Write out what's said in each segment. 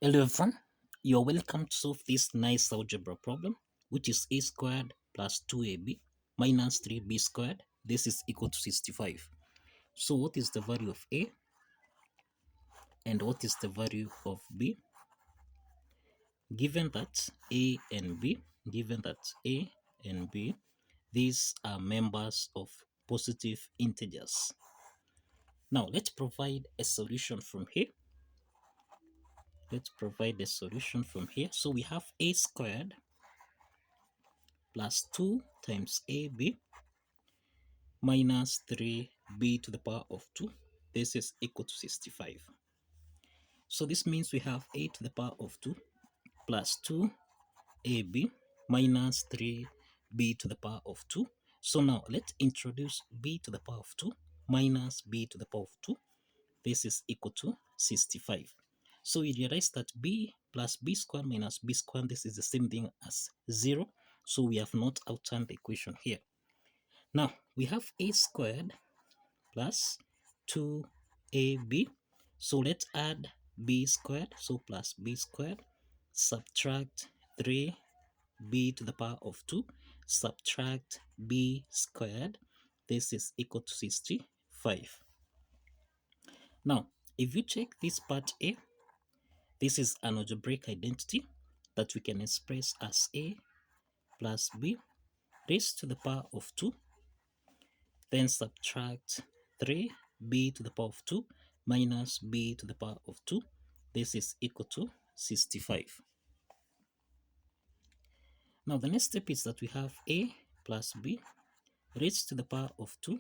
Hello everyone, you're welcome to solve this nice algebra problem, which is a squared plus 2ab minus 3b squared. This is equal to 65. So what is the value of a and what is the value of b? Given that a and b, these are members of positive integers. Now let's provide a solution from here. So we have a squared plus 2 times ab minus 3b to the power of 2. This is equal to 65. So this means we have a to the power of 2 plus 2ab minus 3b to the power of 2. So now let's introduce b to the power of 2 minus b to the power of 2. This is equal to 65. So we realize that b plus b squared minus b squared, this is the same thing as 0. So we have not outturned the equation here. Now we have a squared plus 2ab. So let's add b squared. So plus b squared, subtract 3b to the power of 2, subtract b squared. This is equal to 65. Now, if you check this part A, this is an algebraic identity that we can express as a plus b raised to the power of 2, then subtract 3b to the power of 2 minus b to the power of 2. This is equal to 65. Now the next step is that we have a plus b raised to the power of 2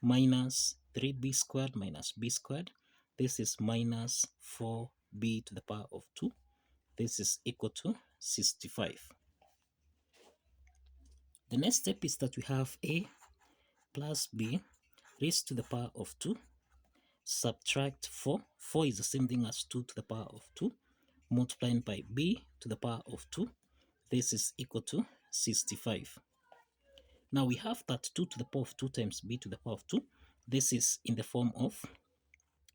minus 3b squared minus b squared. This is minus 4b to the power of 2. This is equal to 65. The next step is that we have a plus b raised to the power of 2, subtract 4. 4 is the same thing as 2 to the power of 2, multiplied by b to the power of 2. This is equal to 65. Now we have that 2 to the power of 2 times b to the power of 2. This is in the form of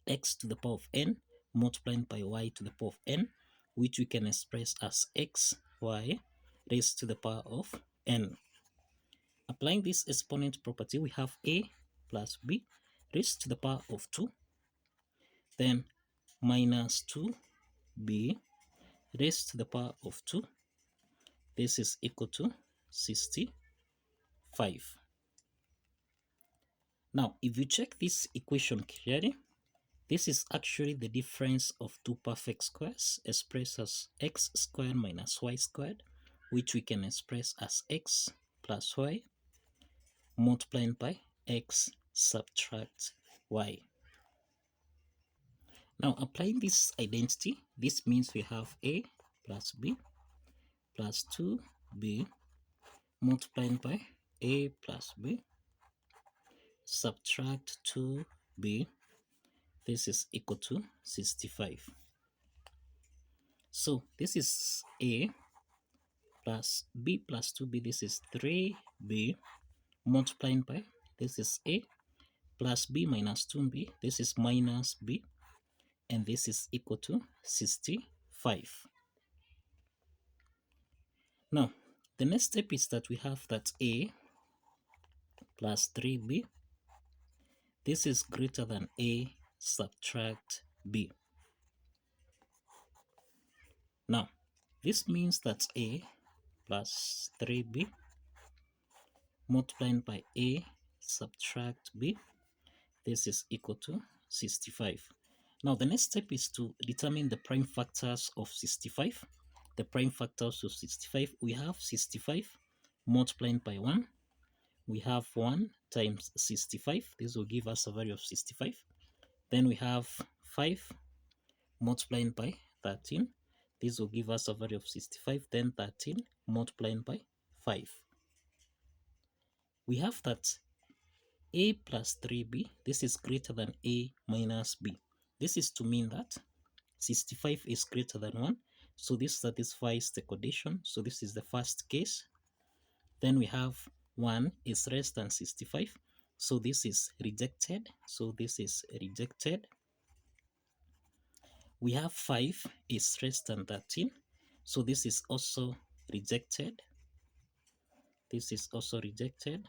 x to the power of n multiplied by y to the power of n, which we can express as xy raised to the power of n. Applying this exponent property, we have a plus b raised to the power of 2, then minus 2b raised to the power of 2. This is equal to 65. Now, if you check this equation clearly, this is actually the difference of two perfect squares expressed as x squared minus y squared, which we can express as x plus y multiplied by x subtract y. Now, applying this identity, this means we have a plus b plus 2b multiplied by a plus b subtract 2b. This is equal to 65. So this is a plus b plus 2b. This is 3b multiplied by, this is a plus b minus 2b. This is minus b, and this is equal to 65. Now, the next step is that we have that a plus 3b. This is greater than a subtract b. Now, this means that a plus 3b multiplied by a subtract b. This is equal to 65. Now, the next step is to determine the prime factors of 65. The prime factors of 65, we have 65 multiplied by 1. We have 1 times 65. This will give us a value of 65. Then we have 5 multiplied by 13. This will give us a value of 65. Then 13 multiplied by 5. We have that a plus 3b, this is greater than a minus b. This is to mean that 65 is greater than 1. So this satisfies the condition. So this is the first case. Then we have 1 is less than 65. So this is rejected. So this is rejected. We have 5 is less than 13. So this is also rejected. This is also rejected.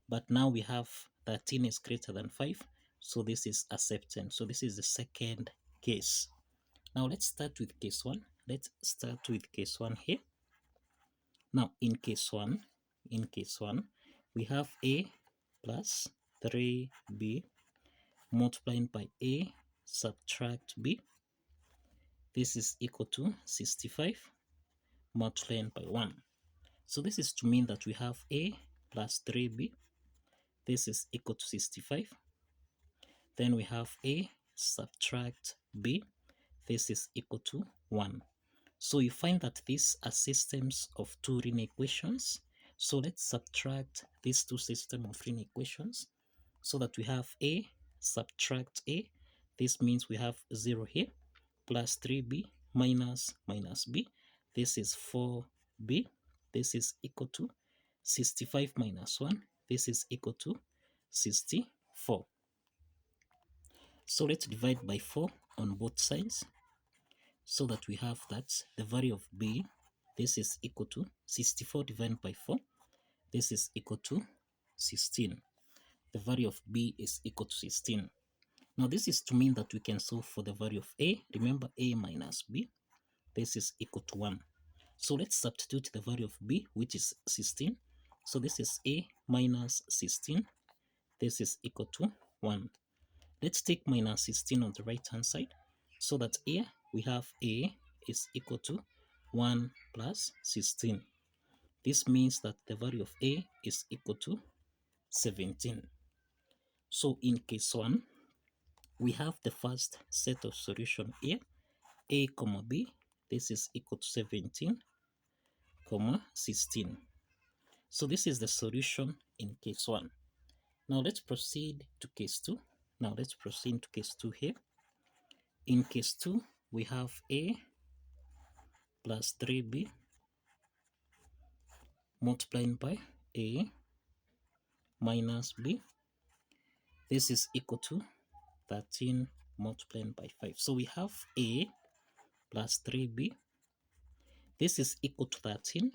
But now we have 13 is greater than 5. So this is accepted. So this is the second case. Now let's start with case 1. Let's start with case 1 here. Now in case 1, we have a plus 3b multiplied by a subtract b. This is equal to 65 multiplied by 1. So this is to mean that we have a plus 3b. This is equal to 65. Then we have a subtract b. This is equal to 1. So you find that these are systems of two linear equations. So let's subtract these two systems of linear equations so that we have a subtract a. This means we have 0 here, plus 3b minus b. This is 4b. This is equal to 65 minus 1. This is equal to 64. So let's divide by 4 on both sides so that we have that the value of b, this is equal to 64 divided by 4. This is equal to 16. The value of b is equal to 16. Now this is to mean that we can solve for the value of a. Remember, a minus b. This is equal to 1. So let's substitute the value of b, which is 16. So this is a minus 16. This is equal to 1. Let's take minus 16 on the right hand side so that here we have a is equal to 1 plus 16. This means that the value of a is equal to 17. So in case 1, we have the first set of solution here, a comma b. This is equal to 17 comma 16. So this is the solution in case 1. Now let's proceed to case 2. Now let's proceed to case 2 here. In case 2, we have a plus 3b multiplied by a minus b. This is equal to 13 multiplied by 5. So we have a plus 3b. This is equal to 13.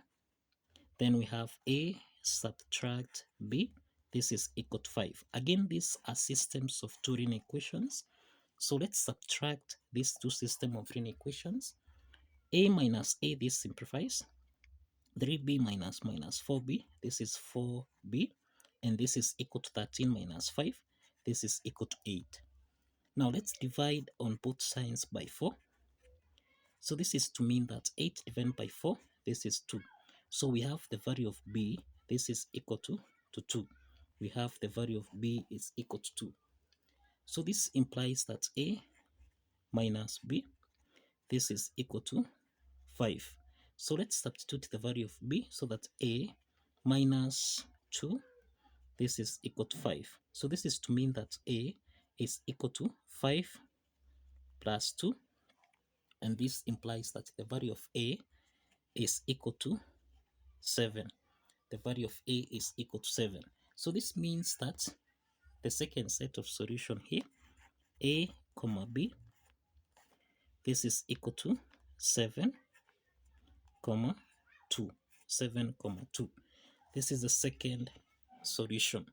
Then we have a subtract b. This is equal to 5. Again, these are systems of two linear equations. So let's subtract these two systems of linear equations. A minus a, this simplifies. 3b minus 4b, this is 4b. And this is equal to 13 minus 5. This is equal to 8. Now let's divide on both sides by 4. So this is to mean that 8 divided by 4, this is 2. So we have the value of b, this is equal to 2. We have the value of b is equal to 2. So this implies that a minus b, this is equal to 5. So let's substitute the value of b so that a minus 2, this is equal to 5. So this is to mean that a is equal to 5 plus 2. And this implies that the value of a is equal to 7. The value of a is equal to 7. So this means that the second set of solution here, a comma b, this is equal to 7 comma 2. 7 comma 2. This is the second solution.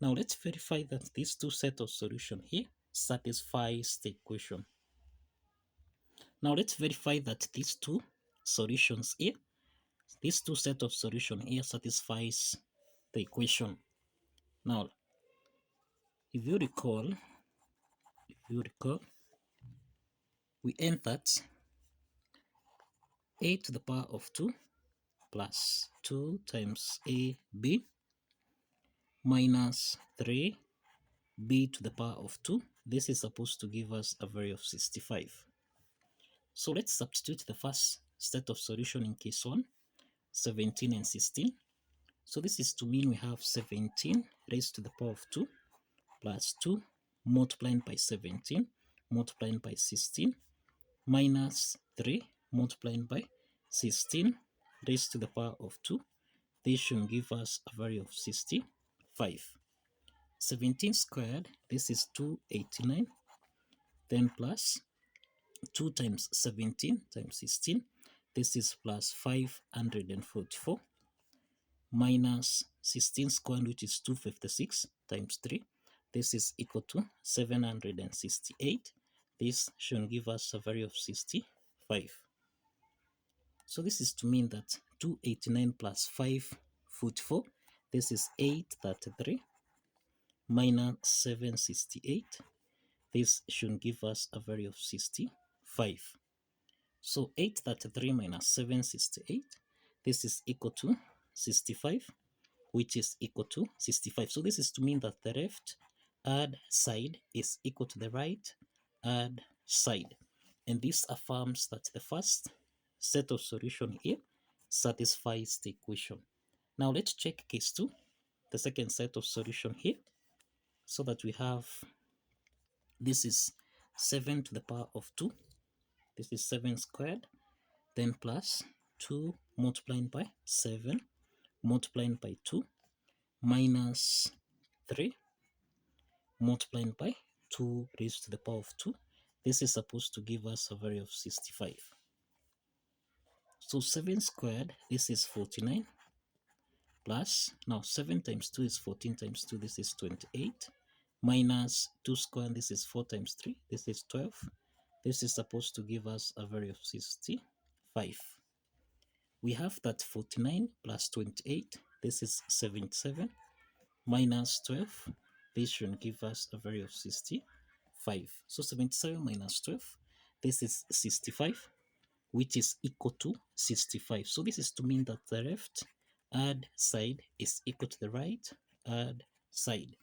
Now let's verify that these two sets of solution here satisfies the equation. Now let's verify that these two solutions here, these two sets of solution here satisfies the equation. Now, if you recall, we entered a to the power of 2 plus 2 times ab minus 3b to the power of 2. This is supposed to give us a value of 65. So let's substitute the first set of solution in case 1, 17 and 16. So this is to mean we have 17 raised to the power of 2 plus 2 multiplied by 17 multiplied by 16 minus 3 multiplied by 16 raised to the power of 2. This should give us a value of 65. 17 squared, this is 289, then plus 2 times 17 times 16. This is plus 544 minus 16 squared, which is 256 times 3. This is equal to 768. This should give us a value of 65. So this is to mean that 289 plus 544, this is 833 minus 768. This should give us a value of 65. So 833 minus 768, this is equal to 65, which is equal to 65. So this is to mean that the left hand side is equal to the right hand side. And this affirms that the first set of solution here satisfies the equation. Now let's check case 2, the second set of solution here, so that we have, this is 7 to the power of 2. This is 7 squared, then plus 2 multiplied by 7 multiplied by 2 minus 3 multiplied by 2 raised to the power of 2. This is supposed to give us a value of 65. So 7 squared, this is 49, plus, now 7 times 2 is 14 times 2, this is 28, minus 2 squared, this is 4 times 3, this is 12. This is supposed to give us a value of 65. We have that 49 plus 28, this is 77, minus 12, this should give us a value of 65. So 77 minus 12, this is 65, which is equal to 65. So this is to mean that the left hand side is equal to the right hand side.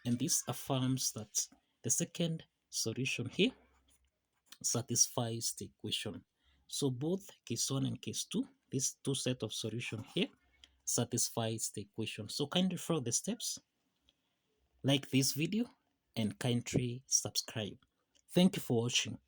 And this affirms that the second solution here satisfies the equation. So both case 1 and case 2, these two set of solution here satisfies the equation. So kindly follow the steps, like this video, and kindly subscribe. Thank you for watching.